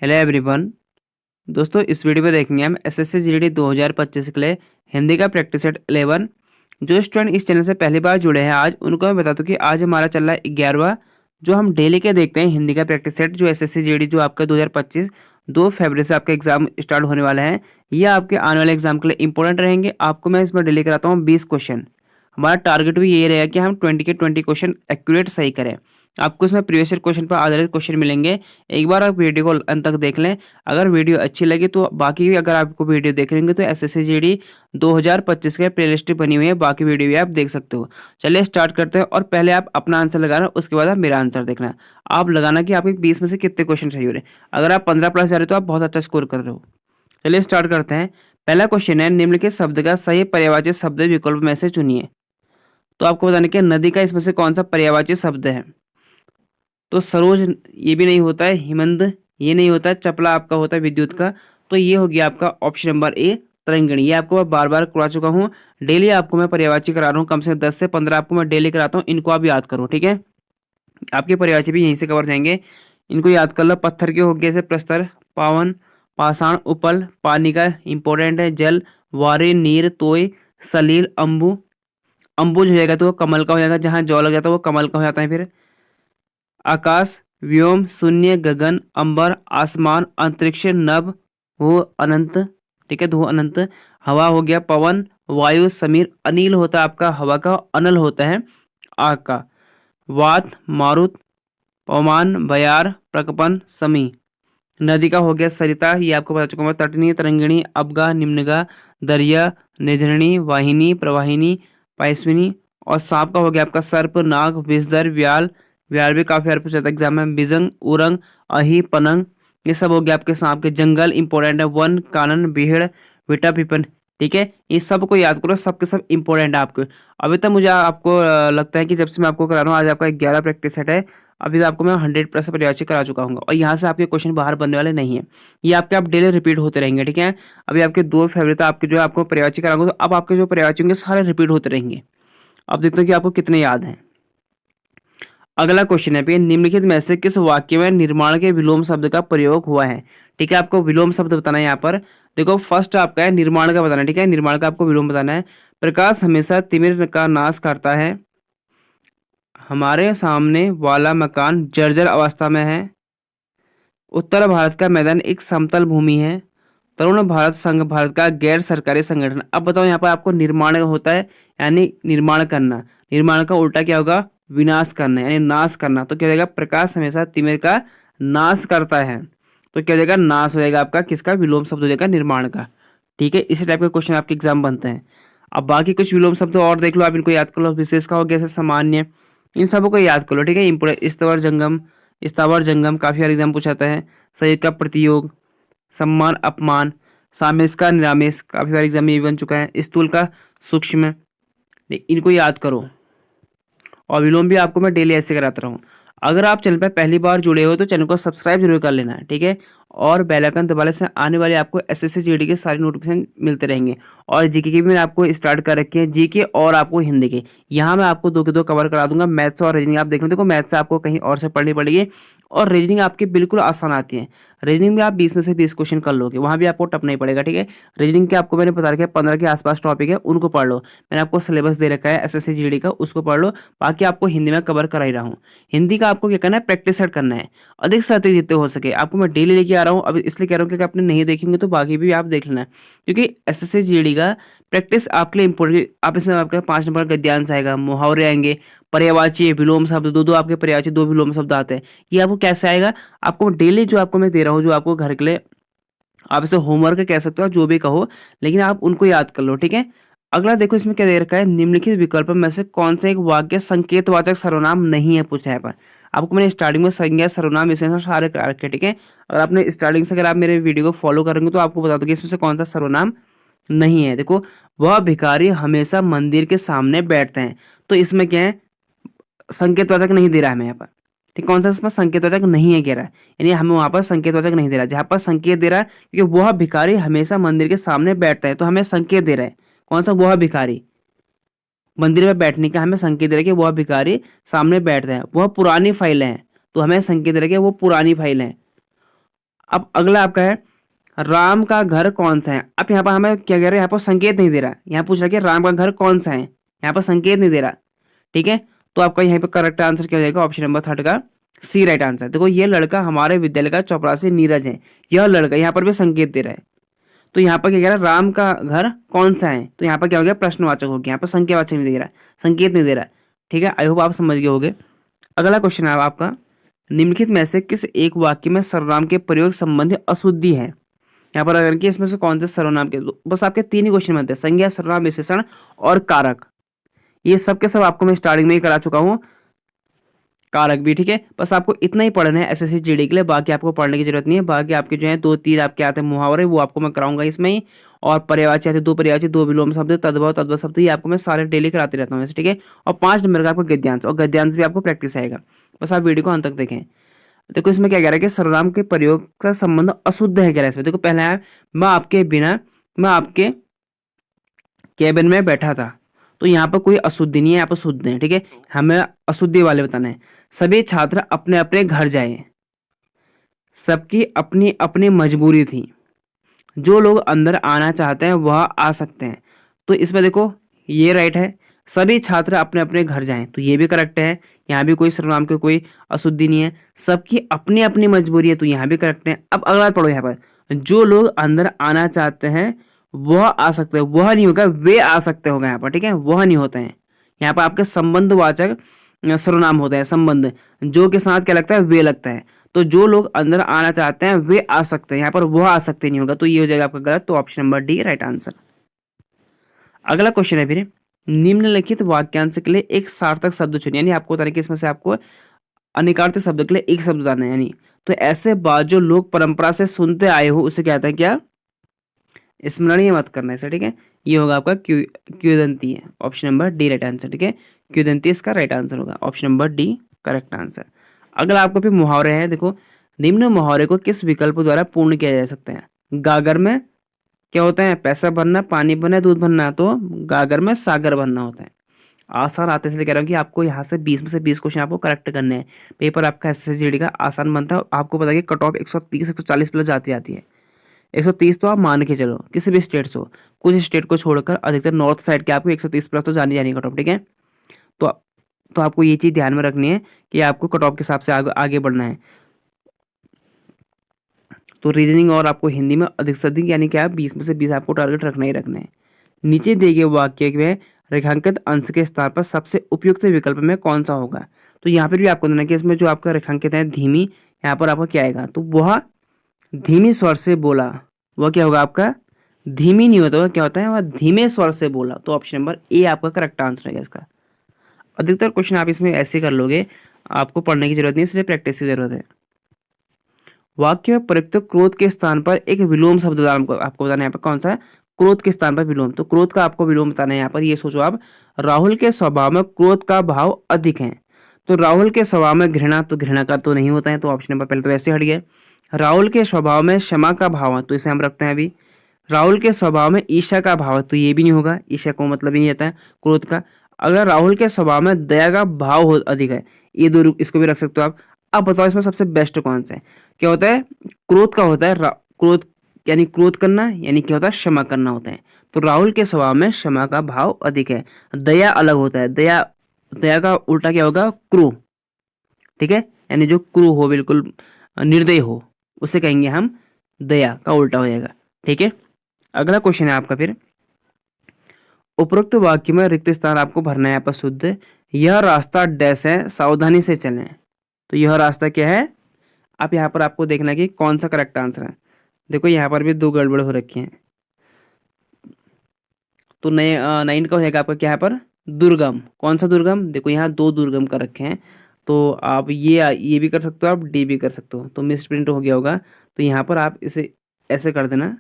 Hello everyone. दोस्तों इस video में देखेंगे हम एसएससी जीडी 2025 के लिए हिंदी का प्रैक्टिस सेट 11। जो स्टूडेंट इस चैनल से पहली बार जुड़े हैं आज उनको मैं बता दूं कि आज हमारा चल रहा है 11वां जो हम डेली के देखते हैं हिंदी का प्रैक्टिस सेट जो एसएससी जीडी जो आपका 2025 2 फरवरी से आपका एग्जाम स्टार्ट होने वाला है। ये आपके आने वाले एग्जाम के लिए इंपॉर्टेंट रहेंगे। आपको मैं इसमें डेली कराता हूँ 20 क्वेश्चन। हमारा टारगेट भी ये रहेगा कि हम 20 के 20 क्वेश्चन एक्यूरेट सही करें। आपको इसमें प्रीवियस ईयर क्वेश्चन पर आधारित क्वेश्चन मिलेंगे। एक बार आप वीडियो को अंत तक देख लें। अगर वीडियो अच्छी लगी तो बाकी भी अगर आपको वीडियो देख लेंगे तो एसएससी जीडी 2025 के प्लेलिस्ट बनी हुई है, बाकी वीडियो भी आप देख सकते हो। चलिए स्टार्ट करते हैं और पहले आप अपना आंसर लगाना, उसके बाद आप मेरा आंसर देखना। आप लगाना कि आपके 20 में से कितने क्वेश्चन सही हो रहे हैं। अगर आप 15 प्लस जा रहे हो तो आप बहुत अच्छा स्कोर कर रहे हो। चलिए स्टार्ट करते हैं। पहला क्वेश्चन है, निम्नलिखित शब्द का सही पर्यायवाची शब्द विकल्प में से चुनिए। तो आपको बताने कि नदी का इसमें से कौन सा पर्यायवाची शब्द है। तो सरोज ये भी नहीं होता है, हिमंद ये नहीं होता है, चपला आपका होता है विद्युत का। तो ये हो गया आपका ऑप्शन नंबर ए तरंगिणी। ये आपको मैं बार बार करवा चुका हूँ। डेली आपको मैं पर्यायवाची करा रहा हूँ, कम से कम 10 से 15 आपको मैं डेली कराता हूँ। इनको आप याद करो, ठीक है। आपके पर्यायवाची भी यहीं से कवर जाएंगे, इनको याद कर लो। पत्थर के हो गए जैसे प्रस्तर, पावन, पाषाण, उपल, पानी का इंपॉर्टेंट है, जल, वारे, नीर, तोय, सलील, अंबु। अंबुज हो जाएगा तो वो कमल का हो जाएगा, जहाँ जौ लग जाता है वो कमल का हो जाता है। फिर आकाश, व्योम, शून्य, गगन, अंबर, आसमान, अंतरिक्ष, नभ, हो अनंत, ठीक है, धो अनंत। हवा हो गया पवन, वायु, समीर, अनिल होता है आपका हवा का, अनल होता है आग का। वात, मारुत, पवमान, बयार, प्रकपन, समी। नदी का हो गया सरिता, ये आपको पता चुका होगा। तटनी, तरंगिणी, अबगा, निम्नगा, दरिया, निधरणी, वाहिनी, प्रवाहिनी, पायस्विनी। और सांप का हो गया आपका सर्प, नाग, विषधर, व्याल। व्याल भी काफी बार पूछा था एग्जाम में। बिजंग, उरंग, अहि, पनंग, ये सब हो गया आपके सांप के। जंगल इंपॉर्टेंट है, वन, कानन, बिहेड़, विटा, पिपन, ठीक है। ये सब को याद करो, सबके सब इंपॉर्टेंट है आपके। अभी तक मुझे आपको लगता है कि जब से मैं आपको करा रहा हूँ, आज आपका 11 प्रैक्टिस सेट है। अभी तो आपको मैं 100% पर्यायवाची करा चुका हूँ और यहाँ से आपके क्वेश्चन बाहर बनने वाले नहीं है। ये आपके आप डेली रिपीट होते रहेंगे, ठीक है। अभी आपके 2 फरवरी तक आपके जो है आपको पर्यायवाची कराऊंगा, तो अब आपके जो पर्यायवाची होंगे सारे रिपीट होते रहेंगे। अब देखते हैं कि आपको कितने याद हैं। अगला क्वेश्चन है पे, निम्नलिखित में से किस वाक्य में निर्माण के विलोम शब्द का प्रयोग हुआ है। ठीक है, आपको विलोम शब्द बताना है यहाँ पर। देखो फर्स्ट आपका है निर्माण का बताना है, ठीक है। निर्माण का आपको विलोम बताना है। प्रकाश हमेशा तिमिर का नाश करता है। हमारे सामने वाला मकान जर्जर अवस्था में है। उत्तर भारत का मैदान एक समतल भूमि है। तरुण भारत संघ भारत का गैर सरकारी संगठन। अब बताओ यहाँ पर आपको निर्माण होता है यानी निर्माण करना। निर्माण का उल्टा क्या होगा, विनाश करना यानी नाश करना। तो क्या हो जाएगा, प्रकाश हमेशा तिमिर का नाश करता है। तो क्या हो जाएगा, नाश हो जाएगा आपका किसका, विलोम शब्द हो जाएगा निर्माण का। ठीक है, इसी टाइप के क्वेश्चन आपके एग्जाम बनते हैं। अब बाकी कुछ विलोम शब्द और देख लो, आप इनको याद कर लो। विशेष का हो गया जैसे सामान्य, इन सबको को याद कर लो, ठीक है। स्थावर जंगम, स्थावर जंगम काफी बार एग्जाम पूछाता है। संयोग का प्रतियोग, सम्मान अपमान, सामेश का निरामेश काफी बार एग्जाम में भी बन चुका है। स्थूल का सूक्ष्म, इनको याद करो। और विलोम भी आपको मैं डेली ऐसे कराता रहूँ। अगर आप चैनल पर पहली बार जुड़े हो तो चैनल को सब्सक्राइब जरूर कर लेना है, ठीक है। और बेल आइकन दबाने से आने वाले आपको एसएससी जीडी के सारे नोटिफिकेशन मिलते रहेंगे। और जीके की भी मैंने आपको स्टार्ट कर रखी है, जीके और आपको हिंदी के। यहाँ मैं आपको 2 के 2 कवर करा दूंगा। मैथ्स और रीजनिंग आप देखो, मैथ्स आपको कहीं और से पढ़नी पड़ेगी और रीजनिंग आपकी बिल्कुल आसान आती है। रीजनिंग में आप 20 में से 20 क्वेश्चन कर लोगे, वहाँ भी आपको टपना ही पड़ेगा, ठीक है। रीजनिंग के आपको मैंने बता रखा है 15 के आसपास टॉपिक है, उनको पढ़ लो। मैंने आपको सिलेबस दे रखा है एसएससी जीडी का, उसको पढ़ लो। बाकी आपको हिंदी में कवर करा ही रहा हूँ। हिंदी का आपको क्या करना है, प्रैक्टिस सेट करना है। अधिक से अधिक जितने हो सके आपको मैं डेली लेके आ रहा हूँ। अब इसलिए कह रहा हूँ कि आपने नहीं देखेंगे तो बाकी भी आप देख लेना है, क्योंकि एसएससी जीडी का प्रैक्टिस आपके लिए इंपॉर्टेंट। आप इसमें आपका 5 नंबर गद्यांश आएगा, मुहावरे आएंगे, पर्यायवाची, विलोम शब्द, दो आपके पर्यायवाची 2 विलोम शब्द आते हैं। ये आपको कैसे आएगा, आपको डेली जो आपको मैं दे रहा हूँ, जो आपको घर के लिए आप इसे होमवर्क कह सकते हो, जो भी कहो, लेकिन आप उनको याद कर लो, ठीक है। अगला देखो इसमें क्या दे रखा है, निम्नलिखित विकल्प में से कौन सा एक वाक्य संकेतवाचक सर्वनाम नहीं है, पूछा है पर। आपको मैंने स्टार्टिंग में संज्ञा सर्वनाम विशेषण सारे करा रखे, ठीक है। अगर आपने स्टार्टिंग से अगर आप मेरे वीडियो को फॉलो करेंगे तो आपको बता दूंगी इसमें से कौन सा सर्वनाम नहीं है। देखो, वह भिखारी हमेशा मंदिर के सामने बैठते हैं। तो इसमें क्या है, संकेतवाचक नहीं दे रहा है हमें यहाँ पर, ठीक। कौन सा इसमें संकेतवाचक नहीं है कह रहा है, यानी हमें वहां पर संकेतवाचक नहीं दे रहा है। जहां पर संकेत दे रहा है क्योंकि वह भिखारी हमेशा मंदिर के सामने बैठता है, तो हमें संकेत दे रहा है कौन सा, वह भिखारी मंदिर में बैठने का हमें संकेत दे रहा है कि वह भिखारी सामने बैठता है। वह पुरानी फाइल है, तो हमें संकेत दे रहा है कि वो पुरानी फाइल है। अब अगला आपका है राम का घर कौन सा है। अब यहाँ पर हमें क्या कह रहे हैं, यहाँ पर संकेत नहीं दे रहा है, यहाँ पूछ रहा है कि राम का घर कौन सा है, यहाँ पर संकेत नहीं दे रहा। ठीक है, तो आपका यहाँ पे करेक्ट आंसर क्या हो जाएगा, ऑप्शन नंबर थर्ड का सी राइट आंसर। देखो ये लड़का हमारे विद्यालय का चपरासी नीरज है, यह लड़का, यहाँ पर भी संकेत दे रहा है। तो यहाँ पर क्या कह रहा है, राम का घर कौन सा है, तो यहाँ पर क्या हो गया, प्रश्नवाचक हो गया, यहाँ पर संख्यावाचक नहीं दे रहा है, संकेत नहीं दे रहा है। ठीक है, आई होप आप समझ गए होंगे। अगला क्वेश्चन है आपका, निम्नलिखित में से किस एक वाक्य में सर्वनाम के प्रयोग संबंधी अशुद्धि है। यहाँ पर अगर कि इसमें से कौन से सर्वनाम के, बस आपके तीन ही क्वेश्चन बनते हैं, संज्ञा, सर्वनाम, विशेषण और कारक। ये सब के सब आपको मैं स्टार्टिंग में ही करा चुका हूँ, कारक भी। ठीक है, बस आपको इतना ही पढ़ना है एसएससी जीडी के लिए, बाकी आपको पढ़ने की जरूरत नहीं है। बाकी आपके जो है दो तीन आपके आते हैं मुहावरे, वो आपको मैं कराऊंगा इसमें ही। और पर्यायवाची आते, दो पर्यायवाची, दो विलोम शब्द, तद्भव तद्भव शब्द, ये आपको मैं सारे डेली कराते रहता हूँ ऐसे। ठीक है, और 5 नंबर का आपको गद्यांश, और गद्यांश भी आपको प्रैक्टिस आएगा। बस आप वीडियो को अंत तक देखें। देखो इसमें क्या कह रहा है कि सर्वनाम के प्रयोग का संबंध अशुद्ध है, कह रहा है इसमें। देखो पहला है, मैं आपके बिना, मैं आपके केबिन में बैठा था, तो यहाँ पर कोई अशुद्धि नहीं है, यहाँ पर शुद्ध है। ठीक है, हमें अशुद्धि वाले बताना है। सभी छात्र अपने अपने घर जाए, सबकी अपनी अपनी मजबूरी थी, जो लोग अंदर आना चाहते हैं वह आ सकते हैं। तो इसमें देखो ये राइट है, सभी छात्र अपने अपने घर जाएं, तो ये भी करेक्ट है, यहाँ भी कोई सर्वनाम की कोई अशुद्धि नहीं है। सबकी अपनी अपनी मजबूरी है, तो यहाँ भी करेक्ट है। अब अगला पढ़ो, यहाँ पर जो लोग अंदर आना चाहते हैं वह आ सकते हैं, वह नहीं होगा, वे आ सकते होगा यहाँ पर। ठीक है, वह नहीं होते हैं, यहाँ पर आपके संबंधवाचक सर्वनाम होता है, संबंध, जो के साथ क्या लगता है, वे लगता है। तो जो लोग अंदर आना चाहते हैं वे आ सकते हैं, यहाँ पर वह आ सकते नहीं होगा, तो ये हो जाएगा आपका गलत, तो option number D right answer. अगला क्वेश्चन है फिर, निम्नलिखित वाक्यांश के लिए एक सार्थक शब्द चुनिए, यानी आपको बताना कि इसमें से आपको अनिकार्थ शब्द के लिए एक शब्द बताना है। यानी तो ऐसे बात जो लोग परंपरा से सुनते आए हो उसे कहते हैं क्या, स्मरणीय मत करना है। ठीक है, ये होगा आपका क्युदंती है, option number D right answer. ठीक है, क्युदंती इसका राइट आंसर होगा, option number D correct answer. अगला आपको फिर मुहावरे हैं। देखो निम्न मुहावरे को किस विकल्प द्वारा पूर्ण किया जा सकता है। गागर में क्या होता है, पैसा भरना, पानी भरना, दूध भरना, तो गागर में सागर भरना होता है। आसान आते इसलिए कह रहा हूँ कि आपको यहाँ से 20 में से 20 क्वेश्चन आपको करेक्ट करने हैं। पेपर आपका एसएससी का आसान बनता है। आपको पता है कि कट ऑफ 130 140 प्लस जाती है। 130 तो आप मान के चलो किसी भी स्टेट से हो, कुछ स्टेट को छोड़कर अधिकतर नॉर्थ साइड के आपको 130 प्लस तो जानी कट ऑफ। ठीक है, तो आपको ये चीज़ ध्यान में रखनी है कि आपको कट ऑफ के हिसाब से आगे बढ़ना है। तो रीजनिंग और आपको हिंदी में अधिक से अधिक यानी क्या 20 में से 20 आपको टारगेट रखना ही रखना है। नीचे दिए गए वाक्य में रेखांकित अंश के स्थान पर सबसे उपयुक्त विकल्प में कौन सा होगा। तो यहाँ पर भी आपको देना कि इसमें जो आपका रेखांकित है धीमी, यहाँ पर आपका क्या आएगा, तो वह धीमी स्वर से बोला, वह क्या होगा आपका, धीमी नहीं होता, वह क्या होता है, वह धीमे स्वर से बोला। तो ऑप्शन नंबर ए आपका करेक्ट आंसर है इसका। अधिकतर क्वेश्चन आप इसमें ऐसे कर लोगे, आपको पढ़ने की जरूरत नहीं, इसलिए प्रैक्टिस की जरूरत है। वाक्य में प्रयुक्त क्रोध के स्थान पर एक विलोम शब्द आपको बताना है, यहाँ पर कौन सा है, क्रोध के स्थान पर विलोम। तो क्रोध का आपको विलोम बताना है। यहाँ पर ये सोचो आप, राहुल के स्वभाव में क्रोध का भाव अधिक है, तो राहुल के स्वभाव में घृणा, तो घृणा का तो नहीं होता है, तो ऑप्शन नंबर पहले तो ऐसे हट गया। राहुल के स्वभाव में क्षमा का भाव है, तो इसे हम रखते हैं अभी। राहुल के स्वभाव में ईर्ष्या का भाव है, तो ये भी नहीं होगा, ईर्ष्या को मतलब ही नहीं आता है क्रोध का। अगर राहुल के स्वभाव में दया का भाव अधिक है, ये दो इसको भी रख सकते हो आप। अब बताओ इसमें सबसे बेस्ट कौन सा है। क्या होता है, क्रोध का होता है, क्रोध यानी क्रोध करना, यानी क्या होता है, क्षमा करना होता है। तो राहुल के स्वभाव में क्षमा का भाव अधिक है। दया अलग होता है, दया का उल्टा क्या होगा, क्रूर। ठीक है, यानी जो क्रूर हो, बिल्कुल निर्दयी हो, उसे कहेंगे हम दया का उल्टा हो जाएगा। ठीक है, अगला क्वेश्चन है आपका फिर, उपरोक्त वाक्य में रिक्त स्थान आपको भरना है। यहाँ पर शुद्ध, यह रास्ता डैश है, सावधानी से चलें। तो यह रास्ता क्या है, आप यहाँ पर आपको देखना है कि कौन सा करेक्ट आंसर है। देखो यहाँ पर भी दो गड़बड़ हो रखी हैं, तो नए 9 का हो जाएगा आपका क्या, यहाँ पर दुर्गम। कौन सा दुर्गम, देखो यहाँ दो दुर्गम कर रखे हैं, तो आप ये भी कर सकते हो, आप डी भी कर सकते हो, तो मिस प्रिंट हो गया होगा। तो यहाँ पर आप इसे ऐसे कर देना,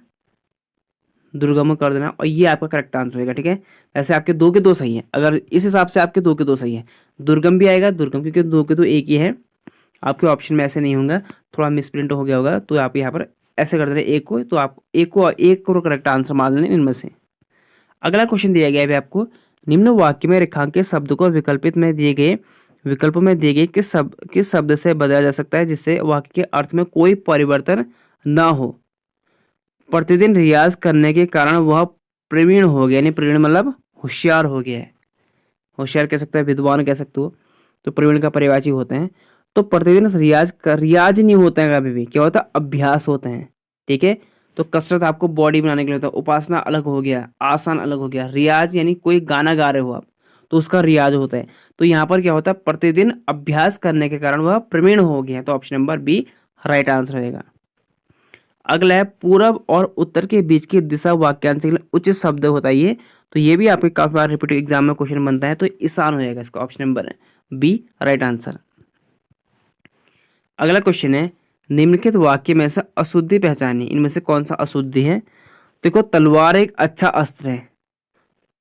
दुर्गम कर देना, और ये आपका करेक्ट आंसर होगा। ठीक है, वैसे आपके दो के दो सही है, अगर इस हिसाब से आपके दो के दो सही है, दुर्गम भी आएगा, दुर्गम क्योंकि दो के दो एक ही है, आपके ऑप्शन में ऐसे नहीं होगा, थोड़ा मिसप्रिंट हो गया होगा, तो आप यहाँ पर ऐसे कर देना एक को, तो आप एक को करेक्ट आंसर मान लेना इनमें से। अगला क्वेश्चन दिया गया है आपको, निम्न वाक्य में रेखांकित शब्द को विकल्पों में दिए गए किस शब्द से बदला जा सकता है जिससे वाक्य के अर्थ में कोई परिवर्तन ना हो, प्रतिदिन रियाज करने के कारण वह प्रवीण हो गया, यानी प्रवीण मतलब होशियार हो गया है, होशियार कह सकते हैं, विद्वान कह सकते हो, तो प्रवीण का पर्यायवाची होते हैं। तो प्रतिदिन रियाज नहीं होता है कभी भी, क्या होता है, अभ्यास होते हैं। ठीक है, तो कसरत आपको बॉडी बनाने के लिए होता है, उपासना अलग हो गया, आसान अलग हो गया, रियाज यानी कोई गाना गा रहे हो आप तो उसका रियाज होता है। तो यहाँ पर क्या होता है, प्रतिदिन अभ्यास करने के कारण वह प्रवीण हो गया, तो option number B right answer रहेगा। अगला है पूरब और उत्तर के बीच की दिशा वाक्यांश के लिए उचित शब्द होता है ये, तो ये भी आपके काफी बार रिपीट एग्जाम में क्वेश्चन बनता है, तो ईशान हो जाएगा इसका, ऑप्शन नंबर है बी राइट आंसर। अगला क्वेश्चन है, निम्नलिखित वाक्य में से अशुद्धि पहचानी, इनमें से कौन सा अशुद्धि है। देखो, तलवार एक अच्छा अस्त्र है,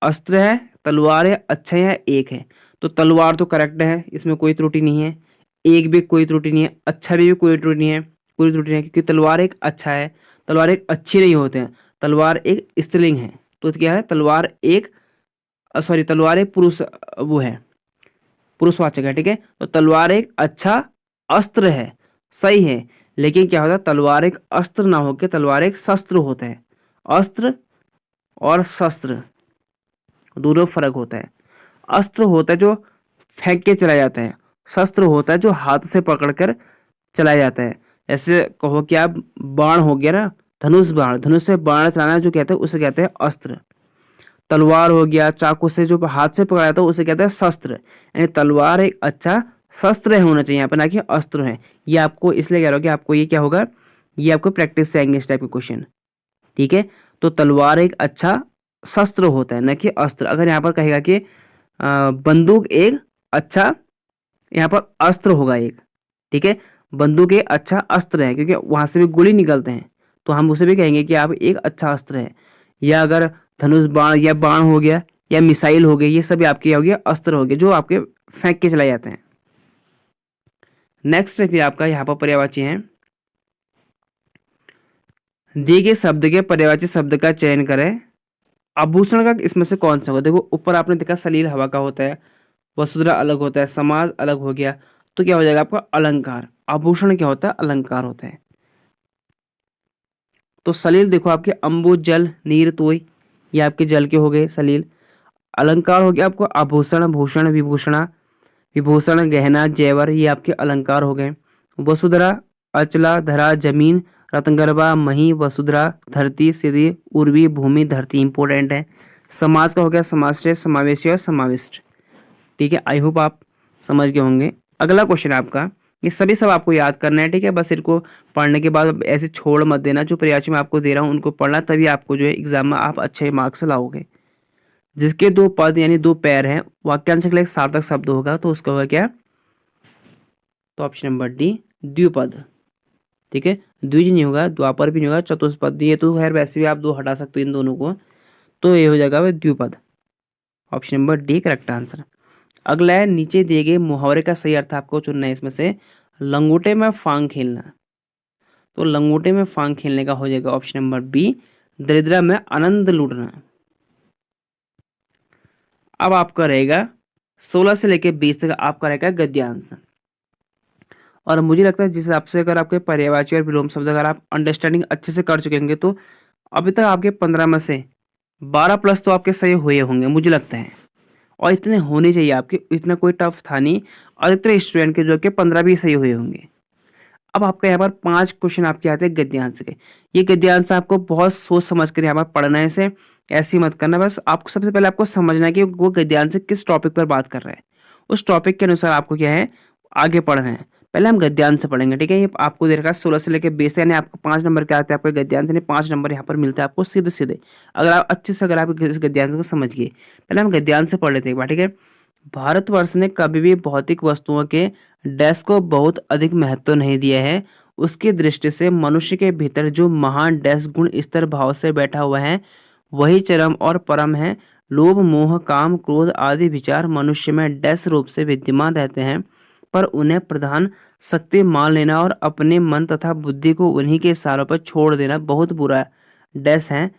अस्त्र है, तलवार है, अच्छा है, एक है, तो तलवार तो करेक्ट है, इसमें कोई त्रुटि नहीं है, एक भी कोई त्रुटि नहीं है, अच्छा भी कोई त्रुटि नहीं है, कोई त्रुटि नहीं है, क्योंकि तलवार एक अच्छा है, तलवार एक अच्छी नहीं होते हैं, तलवार एक स्त्रीलिंग है, तो क्या है, तलवार एक सॉरी तलवार एक पुरुष वो है, पुरुषवाचक है। ठीक है, तो तलवार एक अच्छा अस्त्र है, सही है, लेकिन क्या होता है, तलवार एक अस्त्र ना होकर तलवार एक शस्त्र होता है, अस्त्र और शस्त्र दोनों फर्क होता है। अस्त्र होता है जो फेंक के चला जाता है, शस्त्र होता है जो हाथ से पकड़कर चलाया जाता है। ऐसे कहो कि आप बाण हो गया ना, धनुष बाण, धनुष से बाण चलाना जो कहते हैं उसे कहते हैं अस्त्र। तलवार हो गया, चाकू से जो हाथ से पकड़ा जाता है उसे कहते हैं शस्त्र। यानी तलवार एक अच्छा शस्त्र होना चाहिए यहाँ पर, ना कि अस्त्र है। ये आपको इसलिए कह रहा हूँ कि आपको ये क्या होगा, ये आपको प्रैक्टिस से आएंगे इस टाइप के क्वेश्चन। ठीक है, तो तलवार एक अच्छा शस्त्र होता है, न कि अस्त्र। अगर यहाँ पर कहेगा कि बंदूक एक अच्छा, यहाँ पर अस्त्र होगा एक। ठीक है, बंदूक एक अच्छा अस्त्र है, क्योंकि वहां से भी गोली निकलते हैं, तो हम उसे भी कहेंगे कि आप एक अच्छा अस्त्र है। या अगर धनुष बाण या बाण हो गया या मिसाइल हो गई, ये सभी आपके हो गया अस्त्र हो गए जो आपके फेंक के चलाए जाते हैं। नेक्स्ट फिर आपका यहाँ पर पर्यायवाची है, दिए गए शब्द के पर्यायवाची शब्द का चयन करें। आभूषण का इसमें से कौन सा होगा। देखो, ऊपर आपने देखा सलील हवा का होता है, वसुंधरा अलग होता है, समाज अलग हो गया, तो क्या हो जाएगा आपका अलंकार। आभूषण क्या होता है, अलंकार होता है। तो सलील देखो आपके अम्बु जल नीर तोय, ये आपके जल के हो गए सलील। अलंकार हो गया आपको आभूषण भूषण विभूषणा, विभूषण गहना जेवर, ये आपके अलंकार हो गए। वसुधरा अचला धरा जमीन, रत्नगर्भा मही, वसुधरा धरती सीधी उर्वी भूमि धरती, इंपॉर्टेंट है। समाज का हो गया समाश्रय समावेशी और समाविष्ट। ठीक है, आई होप आप समझ गए होंगे। अगला क्वेश्चन है आपका, ये सभी सब आपको याद करना है। ठीक है, बस इनको पढ़ने के बाद ऐसे छोड़ मत देना, जो प्रयास मैं आपको दे रहा हूँ उनको पढ़ना, तभी आपको जो है एग्जाम में आप अच्छे मार्क्स लाओगे। जिसके दो पद यानी दो पैर हैं, वाक्यांश के लिए एक सार्थक शब्द होगा, तो उसका होगा क्या, तो ऑप्शन नंबर डी द्विपद। ठीक है, द्विज नहीं होगा, द्वापर भी नहीं होगा, चतुष्पद, ये तो खैर वैसे भी आप दो हटा सकते हो इन दोनों को, तो ये हो जाएगा वह द्विपद। Option number D correct answer. अगला है, नीचे दिए गए मुहावरे का सही अर्थ आपको चुनना है इसमें से। लंगोटे में फांग खेलना, तो लंगोटे में फांग खेलने का हो जाएगा ऑप्शन नंबर बी दरिद्रा में आनंद लूटना। अब आपका रहेगा 16 से लेकर 20 तक आपका रहेगा गद्यांश। और मुझे लगता है जिस हिसाब से अगर आपके पर्यायवाची और विलोम शब्द अगर आप अंडरस्टैंडिंग अच्छे से कर चुके होंगे, तो अभी तक आपके 15 में से 12 प्लस तो आपके सही हुए होंगे मुझे लगता है। और इतने होने चाहिए आपके, इतना कोई टफ था नहीं, और इतने स्टूडेंट के जो कि 15 भी सही हुए होंगे। अब आपका यहाँ पर 5 क्वेश्चन आपके आते हैं गद्यांश के। ये गद्यांश आपको बहुत सोच समझ कर यहाँ पर पढ़ना है, इसे ऐसे ही मत करना। बस आपको सबसे पहले आपको समझना है कि वो गद्यांश किस टॉपिक पर बात कर रहा है, उस टॉपिक के अनुसार आपको क्या है आगे पढ़ना है। पहले हम गद्यांश से पढ़ेंगे। ठीक है, ये आपको दे रखा है 16 से लेकर 20, यानी आपको 5 नंबर के आते हैं आपको गद्यांश, यानी 5 नंबर यहाँ पर मिलता है आपको सीधे सीधे, अगर आप अच्छे से अगर आप इस गद्यांश को समझ गए। पहले हम गद्यांश से पढ़ लेते हैं एक बार। ठीक है, भारतवर्ष ने कभी भी भौतिक वस्तुओं के डैश को बहुत अधिक महत्व नहीं दिया है। उसकी दृष्टि से मनुष्य के भीतर जो महान डैश गुण स्तर भाव से बैठा हुआ है वही चरम और परम है। लोभ मोह काम क्रोध आदि विचार मनुष्य में डैश रूप से विद्यमान रहते हैं, पर उन्हें प्रधान शक्ति मान लेना और अपने मन तथा बुद्धि को उन्हीं के इशारों पर छोड़ देना बहुत बुरा डैश है।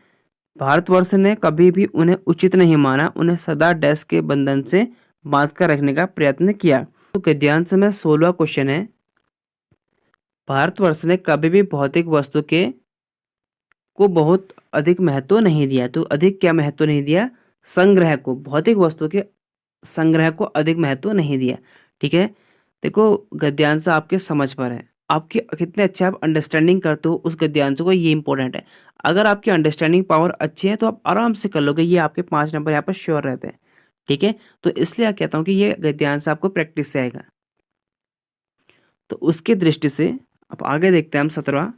भारतवर्ष ने कभी भी उन्हें उचित नहीं माना, उन्हें सदा डैश के बंधन से बांध कर रखने का प्रयत्न किया। तो गद्यांश में 16 क्वेश्चन है। भारतवर्ष ने कभी भी भौतिक वस्तु के को बहुत अधिक महत्व नहीं दिया। तो अधिक क्या महत्व नहीं दिया? संग्रह को, भौतिक वस्तु के संग्रह को अधिक महत्व नहीं दिया। ठीक है, देखो गद्यांश आपके समझ पर है, आपके कितने अच्छे आप अंडरस्टैंडिंग करते हो उस गद्यांश को, ये इंपॉर्टेंट है। अगर आपकी अंडरस्टैंडिंग पावर अच्छी है तो आप आराम से कर लोगे, ये आपके 5 नंबर यहाँ पर श्योर रहते हैं। ठीक है, तो इसलिए कहता हूँ कि ये गद्यांश आपको प्रैक्टिस से आएगा। तो उसकी दृष्टि से अब आगे देखते हैं हम 17वां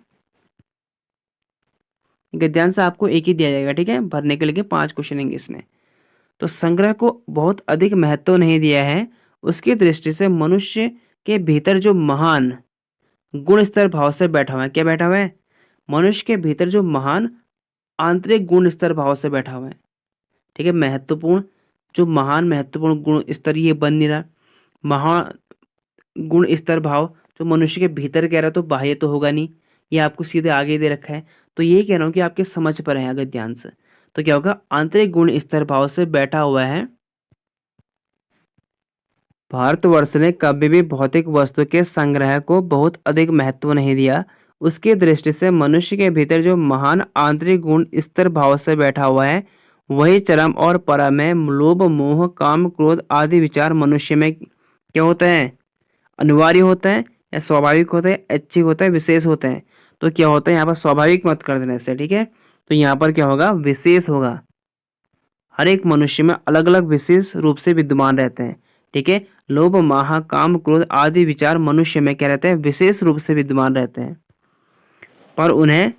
गद्यांश। आपको एक ही दिया जाएगा, ठीक है, भरने के लिए 5 क्वेश्चन होंगे इसमें। तो संग्रह को बहुत अधिक महत्व नहीं दिया है, उसकी दृष्टि से मनुष्य के भीतर जो महान गुण स्तर भाव से बैठा हुआ है। क्या बैठा हुआ है? मनुष्य के भीतर जो महान आंतरिक गुण स्तर भाव से बैठा हुआ है। ठीक है, महत्वपूर्ण जो महान महत्वपूर्ण गुण स्तर ये बन नहीं रहा, महान गुण स्तर भाव जो मनुष्य के भीतर कह रहा तो बाह्य तो होगा नहीं, ये आपको सीधे आगे दे रखा है। तो ये कह रहा हूँ कि आपके समझ पर है अगर ध्यान से, तो क्या होगा? आंतरिक गुण स्तर भाव से बैठा हुआ है। भारतवर्ष ने कभी भी भौतिक वस्तु के संग्रह को बहुत अधिक महत्व नहीं दिया, उसकी दृष्टि से मनुष्य के भीतर जो महान आंतरिक गुण स्तर भाव से बैठा हुआ है वही चरम और परम है। लोभ मोह काम क्रोध आदि विचार मनुष्य में क्या होता है? अनिवार्य होता है या स्वाभाविक होता है, ऐच्छिक होता है, विशेष होता है? तो क्या होता है यहाँ पर? स्वाभाविक मत कर देना इससे, ठीक है। तो यहाँ पर क्या होगा? विशेष होगा। हर एक मनुष्य में अलग अलग विशेष रूप से विद्यमान रहते हैं। ठीक है, लोभ मोह काम क्रोध आदि विचार मनुष्य में क्या रहते हैं? विशेष रूप से विद्यमान रहते हैं, पर उन्हें,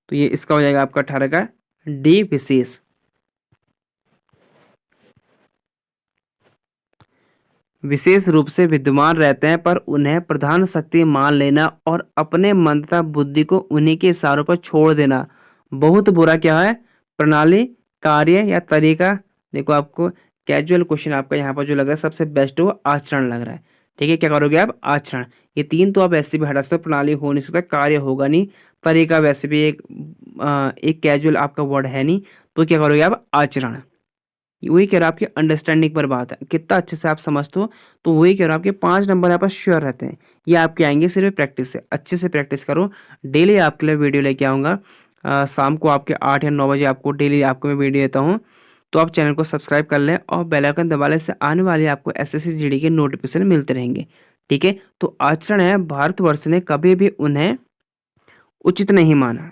तो ये इसका हो जाएगा आपका 18 का डी, विशेष। विशेष रूप से विद्यमान रहते हैं पर उन्हें प्रधान शक्ति मान लेना और अपने मन तथा बुद्धि को उन्हीं के इशारों पर छोड़ देना बहुत बुरा क्या है? प्रणाली, कार्य या तरीका। देखो आपको कैजुअल क्वेश्चन आपका यहाँ पर जो लग रहा है सबसे बेस्ट वो आचरण लग रहा है। ठीक है, क्या करोगे आप? आचरण। ये 3 तो आप वैसे भी हटा सकते हो, प्रणाली हो नहीं सकता, कार्य होगा नहीं, तरीका वैसे भी एक कैजुअल आपका वर्ड है नहीं, तो क्या करोगे आप? आचरण। वही कह रहा हूं आपकी अंडरस्टैंडिंग पर बात है, कितना अच्छे से आप समझते हो, तो वही कह रहा हूं आपके 5 नंबर यहाँ पर श्योर रहते हैं। ये आपके आएंगे सिर्फ प्रैक्टिस से, अच्छे से प्रैक्टिस करो। डेली आपके लिए वीडियो लेके आऊँगा, शाम को आपके 8 या 9 बजे आपको डेली आपको मैं वीडियो देता हूँ। तो आप चैनल को सब्सक्राइब कर लें और बेल आइकन दबाने से आने वाले आपको एसएससी जीडी के नोटिफिकेशन मिलते रहेंगे। ठीक है, तो आचरण है, भारतवर्ष ने कभी भी उन्हें उचित नहीं माना।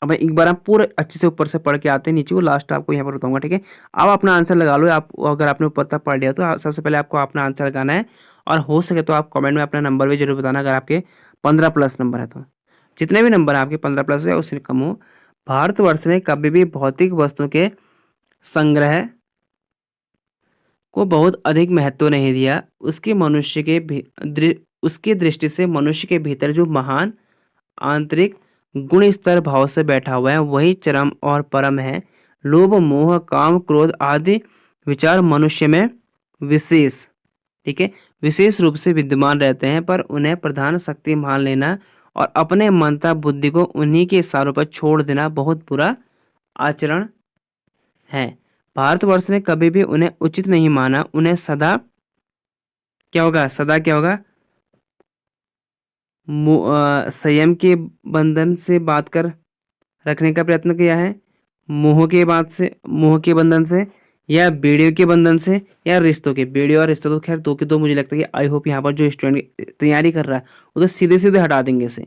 अब एक बार आप पूरे अच्छे से ऊपर से पढ़ के आते हैं नीचे, वो लास्ट आपको यहाँ पर बताऊंगा। ठीक है, अब अपना आंसर लगा लो। आप अगर आपने ऊपर तक पढ़ लिया तो सबसे पहले आपको अपना आंसर लगाना है, और हो सके तो आप कमेंट में अपना नंबर भी जरूर बताना अगर आपके 15 प्लस नंबर है तो। जितने भी नंबर आपके 15 प्लस हो या उससे कम हो, भारतवर्ष ने कभी भी भौतिक वस्तुओं के संग्रह को बहुत अधिक महत्व नहीं दिया, उसकी दृष्टि से मनुष्य के भीतर जो महान आंतरिक गुण स्तर भाव से बैठा हुआ है वही चरम और परम है। लोभ मोह काम क्रोध आदि विचार मनुष्य में विशेष, ठीक है, विशेष रूप से विद्यमान रहते हैं, पर उन्हें प्रधान शक्ति मान लेना और अपने मनता बुद्धि को उन्हीं के इशारों पर छोड़ देना बहुत बुरा आचरण है। भारतवर्ष ने कभी भी उन्हें उचित नहीं माना, उन्हें सदा क्या होगा? सदा क्या होगा? संयम के बंधन से बात कर रखने का प्रयत्न किया है, मोह के बंधन से, या बीड़ियों के बंधन से, या रिश्तों के। बीड़ियों और रिश्तों तो खैर दो के दो मुझे लगता है कि आई होप यहाँ पर जो स्टूडेंट तैयारी कर रहा है वो तो सीधे सीधे हटा देंगे इसे।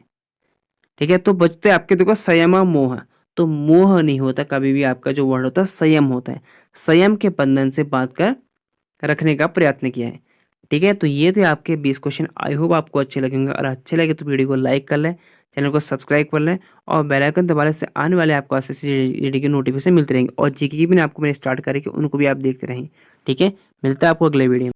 ठीक है, तो बचते आपके देखो संयम और मोह। तो मोह नहीं होता कभी भी, आपका जो वर्ड होता है संयम होता है। संयम के बंधन से बात कर रखने का प्रयत्न किया है। ठीक है, तो ये थे आपके 20 क्वेश्चन। आई होप आपको अच्छे लगेंगे, और अच्छे लगे तो वीडियो को लाइक कर लें, चैनल को सब्सक्राइब कर लें, और बेल आइकन दबाने से आने वाले आपको एसएससी जीडी के नोटिफिकेशन मिलते रहेंगे। और जीके की भी आपको मैंने स्टार्ट करी कि उनको भी आप देखते रहें। ठीक है, मिलता है आपको अगले वीडियो में।